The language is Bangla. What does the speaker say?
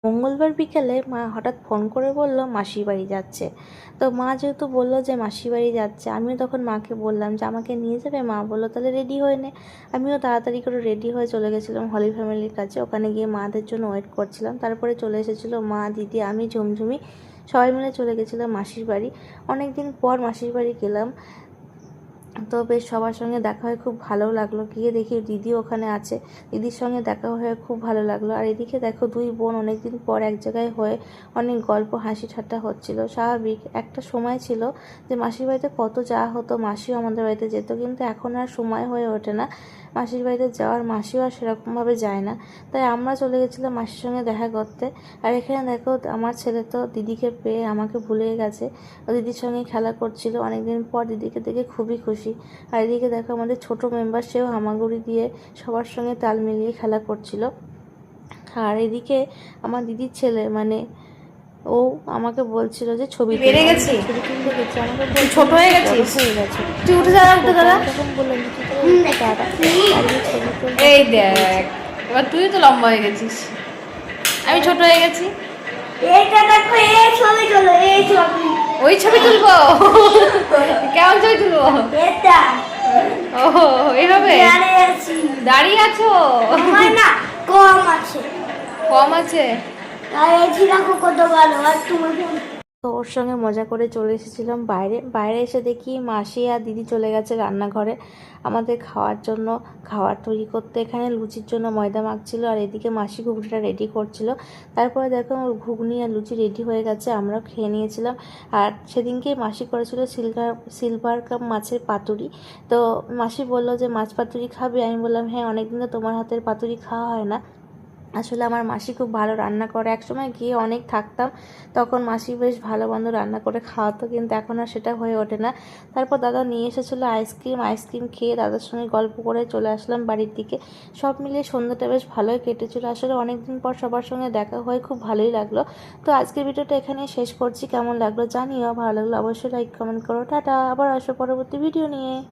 মঙ্গলবার বিকেলে মা হঠাৎ ফোন করে বলল মাসির বাড়ি যাচ্ছে। তো মা যেহেতু বললো যে মাসির বাড়ি যাচ্ছে, আমিও তখন মাকে বললাম যে আমাকে নিয়ে যাবে। মা বললো তাহলে রেডি হয়ে নে। আমিও তাড়াতাড়ি করে রেডি হয়ে চলে গেছিলাম হলি ফ্যামিলির কাছে। ওখানে গিয়ে মাদের জন্য ওয়েট করছিলাম। তারপরে চলে এসেছিলো মা, দিদি, আমি, ঝুমঝুমি সবাই মিলে চলে গেছিলাম মাসির বাড়ি। অনেক দিন পর মাসির বাড়ি গেলাম। তো বেশ সবার সঙ্গে দেখা হয়ে খুব ভালো লাগলো। গিয়ে দেখি দিদি ওখানে আছে, দিদির সঙ্গে দেখা হয়ে খুব ভালো লাগলো। আর এদিকে দেখো দুই বোন অনেকদিন পর এক জায়গায় হয়ে অনেক গল্প হাসি ঠাট্টা হচ্ছিল। স্বাভাবিক একটা সময় ছিল যে মাসির বাড়িতে কত যাওয়া হতো, মাসিও আমাদের বাড়িতে যেত, কিন্তু এখন আর সময় হয়ে ওঠে না মাসির বাড়িতে যাওয়ার। মাসিও আর সেরকমভাবে যায় না, তাই আমরা চলে গেছিলাম মাসির সঙ্গে দেখা করতে। আর এখানে দেখো আমার ছেলে তো দিদিকে পেয়ে আমাকে ভুলে গেছে, ও দিদির সঙ্গে খেলা করছিল। অনেকদিন পর দিদিকে দেখে খুবই খুশি। আর এদিকে দেখো আমাদের ছোট মেম্বার, সেও হামাগুড়ি দিয়ে সবার সঙ্গে তাল মিলিয়ে খেলা করছিল। আর এদিকে আমার দিদির ছেলে ও আমাকে বলছিল যে ছবি বেড়ে গেছি, ছবি তুলতে গেছে, আমাকে বলছিল ছোট হয়ে গেছিস, হয়ে গেছে। তুই উঠে যা উঠে দাঁড়া। তখন বললাম যে তুই দাদা ছবি তুলতে। এই দেখ, এবার তুই তো লম্বা হয়ে গেছিস, আমি ছোট হয়ে গেছি। এইটা দেখো, এই ছবি তোলো, এই ছবি। ওই ছবি তুলবো? কেমন ছবি তুলবো? এটা ও এইভাবে দাঁড়িয়ে আছি। দাঁড়িয়ে আছো? আমার না কম আছে, কম আছে? আর এই ঝিরাকো কত ভালো। আর তুমি তো ওর সঙ্গে মজা করে চলে এসেছিলাম বাইরে। বাইরে এসে দেখি মাসি আর দিদি চলে গেছে রান্নাঘরে আমাদের খাওয়ার জন্য খাবার তৈরি করতে। এখানে লুচির জন্য ময়দা মাখছিল, আর এদিকে মাসি ঘুগনিটা রেডি করছিল। তারপরে দেখো ঘুগনি আর লুচি রেডি হয়ে গেছে, আমরাও খেয়ে নিয়েছিলাম। আর সেদিনকে মাসি করেছিল সিলভার কাপ মাছের পাতুরি। তো মাসি বললো যে মাছ পাতুরি খাবে। আমি বললাম হ্যাঁ, অনেকদিন তো তোমার হাতের পাতুরি খাওয়া হয় না। আসলে আমার মাসি খুব ভালো রান্না করে। একসময় গিয়ে অনেক থাকতাম, তখন মাসি বেশ ভালো মন্দ রান্না করে খাওয়াতো, কিন্তু এখন আর সেটা হয়ে ওঠে না। তারপর দাদা নিয়ে এসেছিলো আইসক্রিম খেয়ে দাদার সঙ্গে গল্প করে চলে আসলাম বাড়ির দিকে। সব মিলিয়ে সন্ধ্যাটা বেশ ভালোই কেটেছিল। আসলে অনেকদিন পর সবার সঙ্গে দেখা হয়ে খুব ভালোই লাগলো। তো আজকের ভিডিওটা এখানেই শেষ করছি। কেমন লাগলো জানিও, ভালো লাগলো অবশ্যই লাইক কমেন্ট করো। টাটা, আবার আসো পরবর্তী ভিডিও নিয়ে।